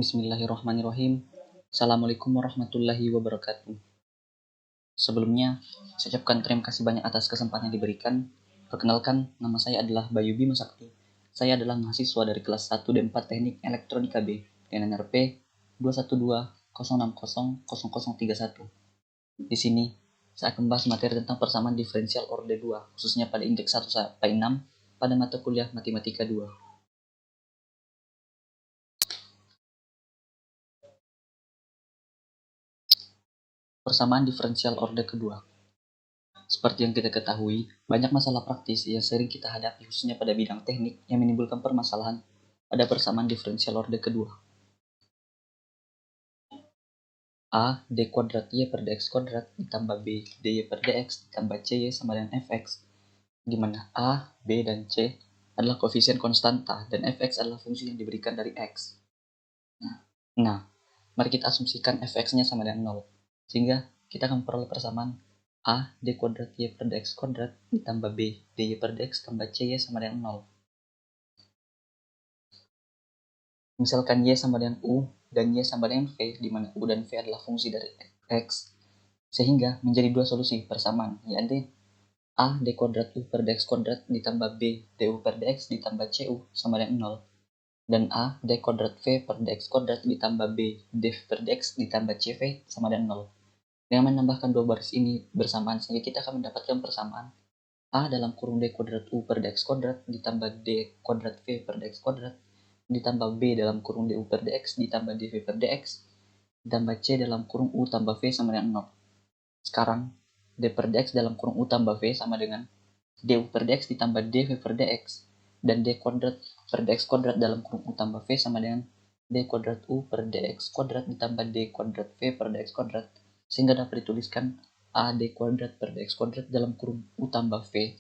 Bismillahirrahmanirrahim. Assalamualaikum warahmatullahi wabarakatuh. Sebelumnya, saya ucapkan terima kasih banyak atas kesempatan yang diberikan. Perkenalkan, nama saya adalah Bayu Bima Sakti. Saya adalah mahasiswa dari kelas 1 dan 4 Teknik Elektronika B dengan NRP 21206000031. Di sini, saya akan membahas materi tentang persamaan diferensial orde 2, khususnya pada indeks 1 sampai 6 pada mata kuliah Matematika 2. Persamaan diferensial orde kedua. Seperti yang kita ketahui, banyak masalah praktis yang sering kita hadapi khususnya pada bidang teknik yang menimbulkan permasalahan pada persamaan diferensial orde kedua. A d kuadrat y per dx kuadrat ditambah b dy per dx ditambah cy sama dengan fx, di mana a, b, dan c adalah koefisien konstanta dan fx adalah fungsi yang diberikan dari x. Nah, mari kita asumsikan fx-nya sama dengan 0, sehingga kita akan memperoleh persamaan a d kuadrat y per dx kuadrat ditambah b dy per dx tambah cy sama dengan 0. Misalkan y sama dengan u dan y sama dengan v, di mana u dan v adalah fungsi dari x, sehingga menjadi dua solusi persamaan, yaitu a d kuadrat u per dx kuadrat ditambah b du per dx ditambah cu sama dengan 0, dan a d kuadrat v per dx kuadrat ditambah b dv per dx ditambah cv sama dengan 0. Dengan menambahkan dua baris ini bersamaan, sehingga kita akan mendapatkan persamaan a dalam kurung d kuadrat u per dx kuadrat ditambah d kuadrat v per dx kuadrat ditambah b dalam kurung du per dx ditambah dv per dx ditambah c dalam kurung u tambah v sama dengan 0. Sekarang d per dx dalam kurung u tambah v sama dengan du per dx ditambah dv per dx, dan d kuadrat per dx kuadrat dalam kurung u tambah v sama dengan d kuadrat u per dx kuadrat ditambah d kuadrat v per dx kuadrat, sehingga dapat dituliskan a d kuadrat per dx kuadrat dalam kurung u tambah v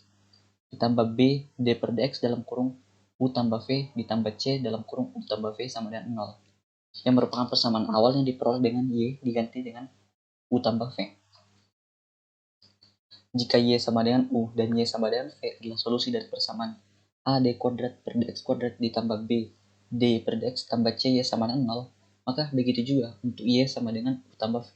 ditambah b d per dx dalam kurung u tambah v ditambah c dalam kurung u tambah v sama dengan 0, yang merupakan persamaan awal yang diperoleh dengan y diganti dengan u tambah v. Jika y sama dengan u dan y sama dengan v adalah solusi dari persamaan a d kuadrat per dx kuadrat ditambah b d per dx tambah c y sama dengan 0, maka begitu juga untuk y sama dengan u tambah v.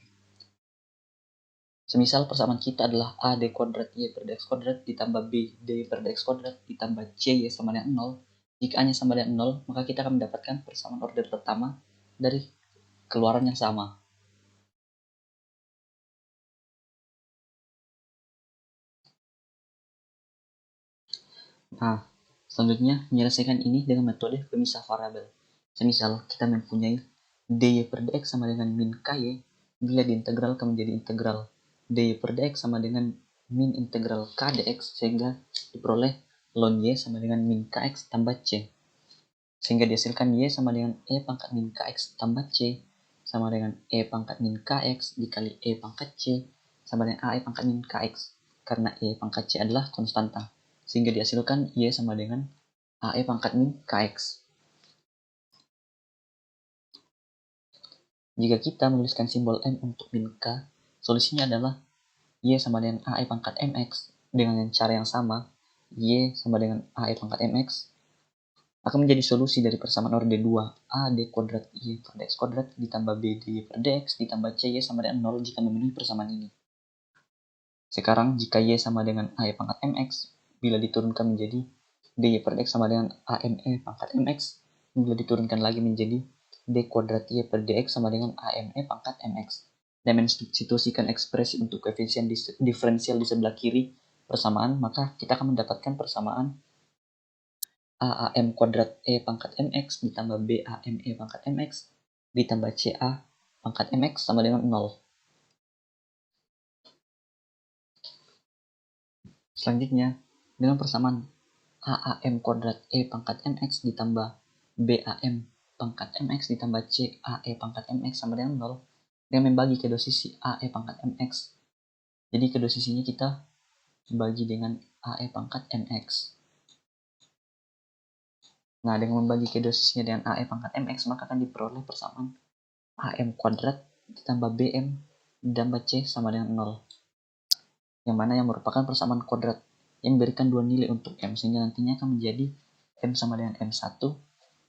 Semisal persamaan kita adalah a d kuadrat y per dx kuadrat ditambah b d per dx kuadrat ditambah c y sama dengan 0. Jika a-nya sama dengan 0, maka kita akan mendapatkan persamaan order pertama dari keluaran yang sama. Nah, selanjutnya menyelesaikan ini dengan metode pemisah variabel. Semisal kita mempunyai dy per dx sama dengan min ky bila diintegralkan menjadi integral dy per dx sama dengan min integral k dx, sehingga diperoleh ln y sama dengan min kx tambah c, sehingga dihasilkan y sama dengan e pangkat min kx tambah c sama dengan e pangkat min kx dikali e pangkat c sama dengan ae pangkat min kx, karena e pangkat c adalah konstanta, sehingga dihasilkan y sama dengan ae pangkat min kx. Jika kita menuliskan simbol m untuk min k, solusinya adalah y sama dengan ae pangkat mx dengan cara yang sama, y sama dengan ae pangkat mx akan menjadi solusi dari persamaan orde 2 a d kuadrat y per dx kuadrat ditambah b dy per dx ditambah c y sama dengan 0 jika memenuhi persamaan ini. Sekarang jika y sama dengan ae pangkat mx, bila diturunkan menjadi dy per dx sama dengan ame pangkat mx, bila diturunkan lagi menjadi d kuadrat y per dx sama dengan ame pangkat mx, dan mensubstitusikan ekspresi untuk koefisien diferensial di sebelah kiri persamaan, maka kita akan mendapatkan persamaan aam kuadrat e pangkat mx ditambah bame pangkat mx ditambah ca pangkat mx sama dengan 0. Selanjutnya, dengan persamaan aam kuadrat e pangkat mx ditambah bam pangkat mx ditambah cae pangkat mx sama dengan 0, dengan membagi kedua sisi ae pangkat mx. Jadi kedua sisinya kita bagi dengan ae pangkat mx. Nah, dengan membagi kedua sisinya dengan ae pangkat mx, maka akan diperoleh persamaan am kuadrat ditambah bm ditambah c sama dengan 0, yang mana yang merupakan persamaan kuadrat yang memberikan dua nilai untuk m, sehingga nantinya akan menjadi m sama dengan m1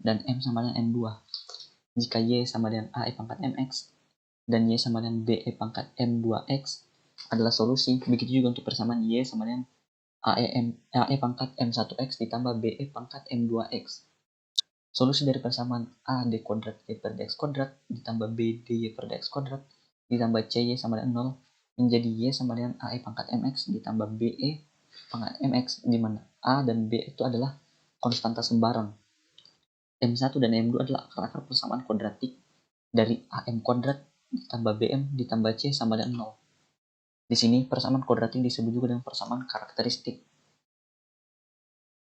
dan m sama dengan m2. jika Y sama dengan AE pangkat MX dan Y sama dengan BE pangkat M2X adalah solusi. Begitu juga untuk persamaan Y sama dengan AE pangkat M1X ditambah BE pangkat M2X. Solusi dari persamaan A D kuadrat Y per DX kuadrat ditambah B DY per DX kuadrat ditambah CY sama dengan 0 menjadi Y sama dengan AE pangkat MX ditambah BE pangkat MX, di mana A dan B itu adalah konstanta sembarang. M1 dan M2 adalah akar-akar persamaan kuadratik dari AM kuadrat ditambah BM ditambah C sama dengan 0. Di sini persamaan kuadratik disebut juga dengan persamaan karakteristik,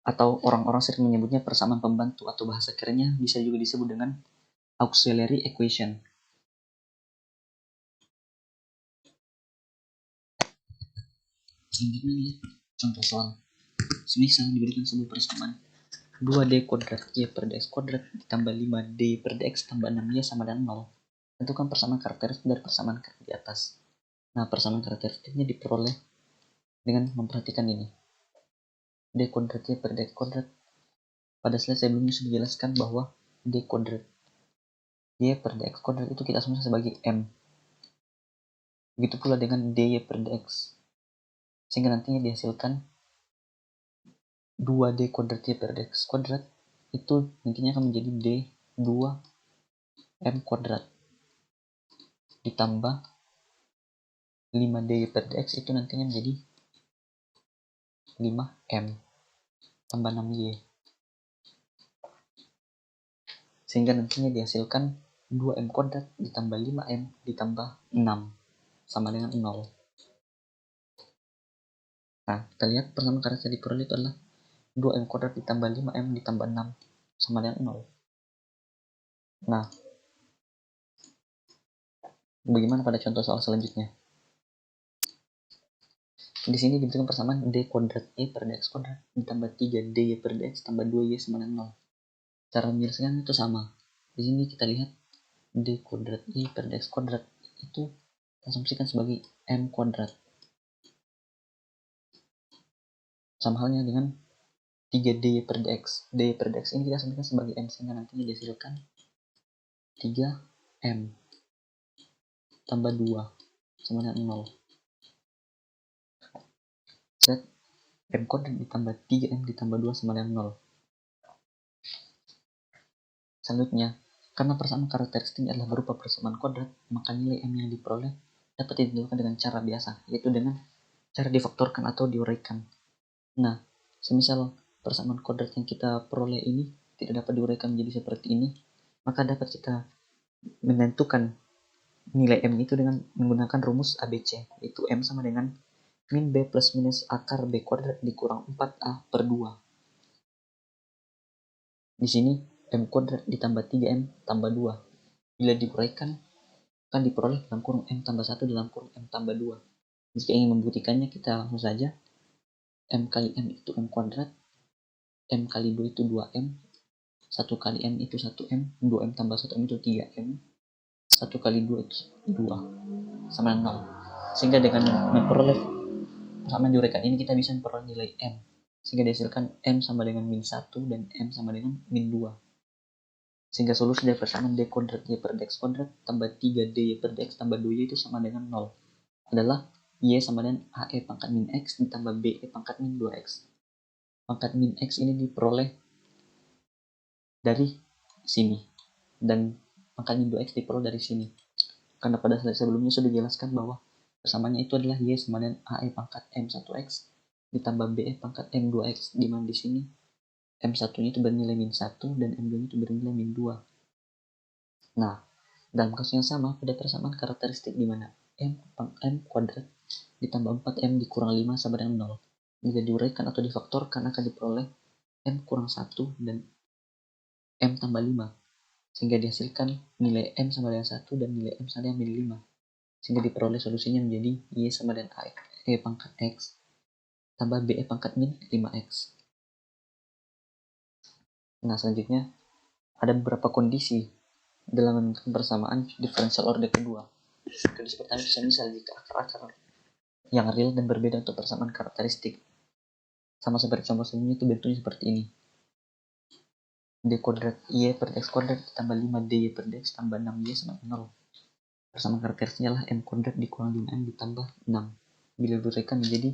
atau orang-orang sering menyebutnya persamaan pembantu, atau bahasa kerennya bisa juga disebut dengan auxiliary equation. Selanjutnya lihat contoh soal. Semisal diberikan sebuah persamaan 2D kuadrat Y per DX kuadrat ditambah 5D per DX tambah 6Y sama dengan 0. Tentukan persamaan karakteristik dari persamaan di atas. Nah, persamaan karakteristiknya diperoleh dengan memperhatikan ini. D kuadrat Y per DX kuadrat. Pada slide sebelumnya sudah dijelaskan bahwa D kuadrat Y per DX kuadrat itu kita asumsikan sebagai M. Begitu pula dengan DY per DX. Sehingga nantinya dihasilkan 2D kuadrat Y per DX kuadrat itu nantinya akan menjadi D2M kuadrat ditambah 5D per DX itu nantinya menjadi 5M tambah 6Y. Sehingga nantinya dihasilkan 2M kuadrat ditambah 5M ditambah 6 sama dengan 0. Nah, kita lihat persamaan karakteristik diperoleh itu adalah 2M kuadrat ditambah 5M ditambah 6 sama dengan 0. Nah, bagaimana pada contoh soal selanjutnya? Di sini diberikan persamaan D kuadrat Y per DX kuadrat ditambah 3DY per DX tambah 2Y sama dengan 0. Cara menyelesaikan itu sama. Di sini kita lihat D kuadrat Y per DX kuadrat itu kita asumsikan sebagai M kuadrat. Sama halnya dengan 3D per DX. D per DX ini kita asumsikan sebagai M, sehingga nantinya dihasilkan 3M tambah 2 sama dengan 0. Set M kuadrat ditambah 3M ditambah 2 sama dengan 0. Selanjutnya, karena persamaan karakteristik adalah berupa persamaan kuadrat, maka nilai M yang diperoleh dapat ditentukan dengan cara biasa, yaitu dengan cara difaktorkan atau diuraikan. Nah, semisal persamaan kuadrat yang kita peroleh ini tidak dapat diuraikan menjadi seperti ini, maka dapat kita menentukan nilai M itu dengan menggunakan rumus ABC, yaitu M sama dengan min B plus minus akar B kuadrat dikurang 4A per 2. Di sini M kuadrat ditambah 3M tambah 2. Bila diuraikan, akan diperoleh dalam kurung M tambah 1 dalam kurung M tambah 2. Jika ingin membuktikannya, kita langsung saja. M kali M itu M kuadrat, M kali 2 itu 2M, 1 kali M itu 1M, 2M tambah 1M itu 3M, 1 kali 2 itu 2, sama dengan 0. Sehingga dengan memperoleh persamaan diuraikan ini, kita bisa memperoleh nilai M. Sehingga dihasilkan M sama dengan min 1 dan M sama dengan min 2. Sehingga solusi dari persamaan D kuadrat Y per DX kuadrat tambah 3D Y per DX tambah 2Y itu sama dengan 0. Adalah Y sama dengan AE pangkat min X ditambah BE pangkat min 2X. Pangkat min X ini diperoleh dari sini. Dan pangkat min 2X diperoleh dari sini. Karena pada slide sebelumnya sudah dijelaskan bahwa persamaannya itu adalah Y sama dengan AE pangkat M1X ditambah BE pangkat M2X, di mana di sini M1-nya itu bernilai min 1 dan M2-nya itu bernilai min 2. Nah, dalam kasus yang sama, pada persamaan karakteristik di mana M kuadrat ditambah 4M dikurang 5 sama dengan 0. Jika diuraikan atau difaktorkan akan diperoleh M kurang 1 dan M tambah 5. Sehingga dihasilkan nilai M sama dengan 1 dan nilai M sama dengan min 5. Sehingga diperoleh solusinya menjadi Y sama dengan AE pangkat X tambah BE pangkat min 5X. Nah, selanjutnya ada beberapa kondisi dalam menemukan persamaan diferensial order kedua. Kondisi pertama bisa misal jika akar-akar yang real dan berbeda untuk persamaan karakteristik. Sama seperti contoh sebelumnya itu bentuknya seperti ini. D kuadrat Y per X kuadrat ditambah 5 DY per DX tambah 6Y sama 0. Persamaan karakteristiknya adalah M kuadrat dikurang 5M ditambah 6. Bila diuraikan menjadi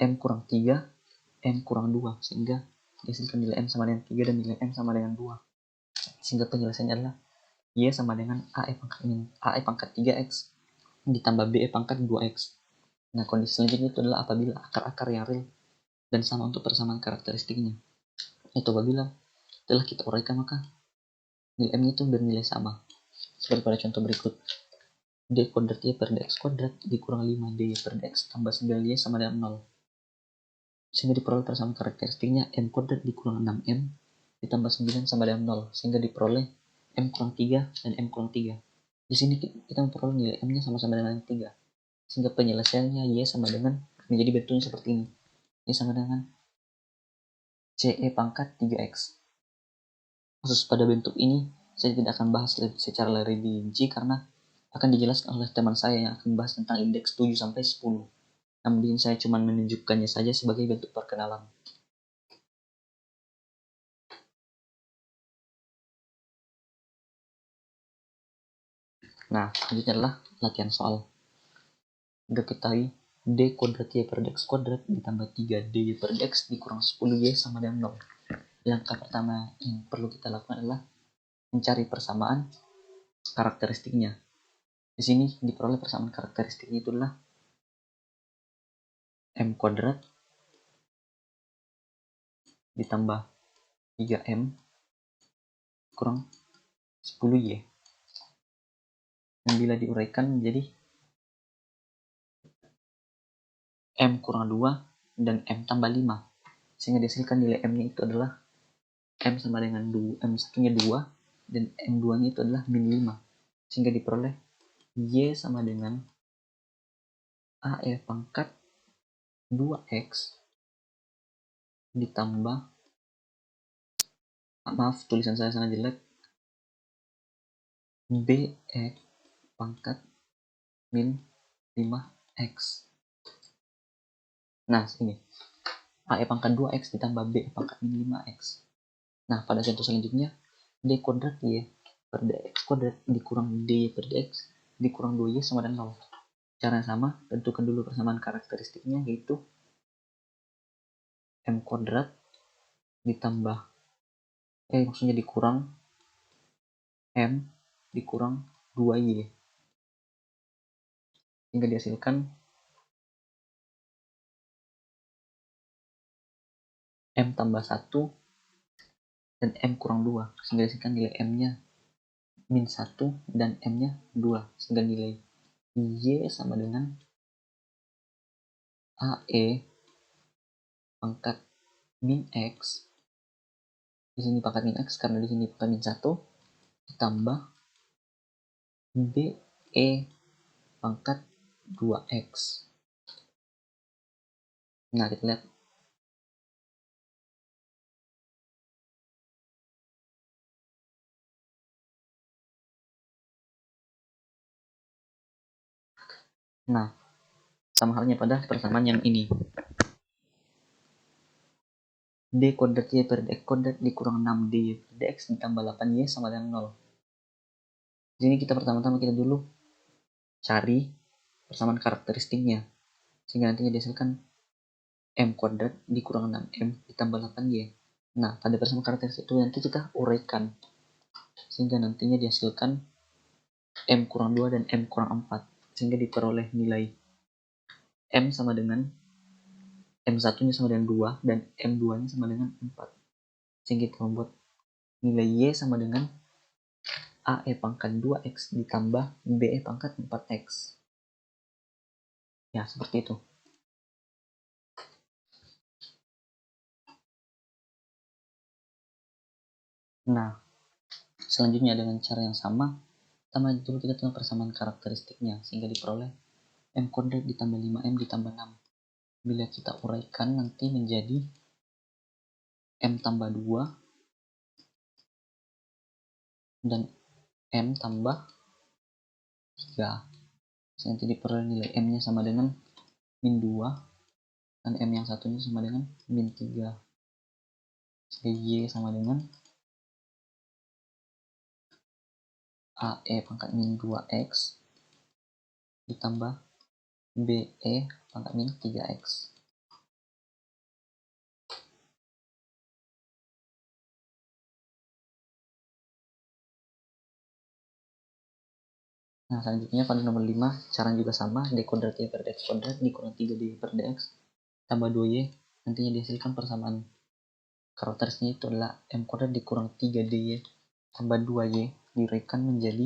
M kurang 3, M kurang 2, sehingga dihasilkan nilai M sama dengan 3 dan nilai M sama dengan 2. Sehingga penyelesaiannya adalah Y sama dengan AE pangkat 3X ditambah BE pangkat 2X. Nah, kondisi selanjutnya itu adalah apabila akar-akar yang real dan sama untuk persamaan karakteristiknya. Itu apabila telah kita uraikan maka nilai M itu bernilai sama. Seperti pada contoh berikut. D kuadrat Y per DX kuadrat dikurang 5 DY per DX tambah 9Y sama dengan 0. Sehingga diperoleh persamaan karakteristiknya M kuadrat dikurang 6M ditambah 9 sama dengan 0. Sehingga diperoleh M kurang 3 dan M kurang 3. Di sini kita memperoleh nilai M-nya sama-sama dengan 3. Sehingga penyelesaiannya Y sama dengan menjadi bentuknya seperti ini. Y sama dengan CE pangkat 3X. Khusus pada bentuk ini, saya tidak akan bahas secara lebih rinci karena akan dijelaskan oleh teman saya yang akan membahas tentang indeks 7-10. Namun saya cuma menunjukkannya saja sebagai bentuk perkenalan. Nah, selanjutnya adalah latihan soal. Udah ketahui D kuadrat Y per DX kuadrat ditambah 3DY per DX dikurang 10Y sama dengan 0. Langkah pertama yang perlu kita lakukan adalah mencari persamaan karakteristiknya. Di sini diperoleh persamaan karakteristiknya itu adalah M kuadrat ditambah 3M kurang 10Y. Dan bila diuraikan menjadi M kurang 2 dan M tambah 5. Sehingga dihasilkan nilai M-nya itu adalah M sama dengan 2, M satunya 2 dan M2 nya itu adalah min 5. Sehingga diperoleh Y sama dengan AE pangkat 2X ditambah, maaf tulisan saya sangat jelek, BE pangkat min 5X. Nah, ini AE pangkat 2X ditambah BE pangkat min 5X. Nah, pada contoh selanjutnya, D kuadrat Y per DX kuadrat dikurang DY per DX dikurang 2Y sama dengan 0. Cara yang sama, tentukan dulu persamaan karakteristiknya, yaitu M kuadrat ditambah maksudnya dikurang M dikurang 2Y. Hingga dihasilkan M tambah 1 dan M kurang 2. Sehingga dihasilkan nilai M-nya min 1 dan M-nya 2. Sehingga nilai Y sama dengan AE pangkat min X. Di sini pangkat min X karena di sini pangkat min 1 ditambah BE pangkat 2X. Nah, kita lihat. Nah, sama halnya pada persamaan yang ini. D kuadrat Y per DX kuadrat dikurang 6DY per DX ditambah 8Y sama dengan 0. Di sini kita pertama-tama kita dulu cari persamaan karakteristiknya. Sehingga nantinya dihasilkan M kuadrat dikurang 6M ditambah 8Y. Nah, pada persamaan karakteristik itu nanti kita uraikan. Sehingga nantinya dihasilkan M kurang 2 dan M kurang 4. Sehingga diperoleh nilai M sama dengan M1 nya sama dengan 2 dan M2 nya sama dengan 4. Sehingga kita membuat nilai Y sama dengan AE pangkat 2X ditambah BE pangkat 4X. Ya, seperti itu. Nah, selanjutnya dengan cara yang sama, pertama dulu kita tentukan persamaan karakteristiknya sehingga diperoleh M kuadrat ditambah 5M ditambah 6. Bila kita uraikan nanti menjadi M tambah 2 dan M tambah 3. Nanti diperoleh nilai M-nya sama dengan min 2 dan M yang satunya sama dengan min 3. Jadi Y sama dengan AE pangkat min 2X ditambah BE pangkat min 3X. Nah, selanjutnya pada nomor 5, cara juga sama, d kuadrat y per dx kuadrat dikurang 3dy per dx tambah 2y, nantinya dihasilkan persamaan karakteristiknya itu adalah m kuadrat dikurang 3dy tambah 2y diuraikan menjadi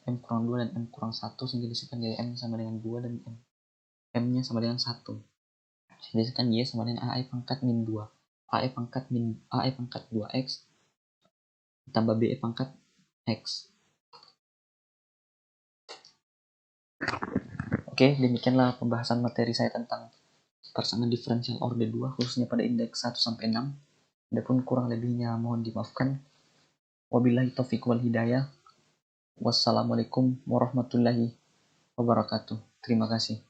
m kurang 2 dan m kurang 1 sehingga dihasilkan jadi m sama dengan 2 dan m nya sama dengan 1. Sehingga dihasilkan y sama dengan AE pangkat min 2. AE pangkat 2x ditambah BE pangkat x. Oke, demikianlah pembahasan materi saya tentang persamaan diferensial orde 2 khususnya pada indeks 1 sampai 6. Adapun kurang lebihnya mohon dimaafkan. Wabillahi taufiq wal hidayah. Wassalamualaikum warahmatullahi wabarakatuh. Terima kasih.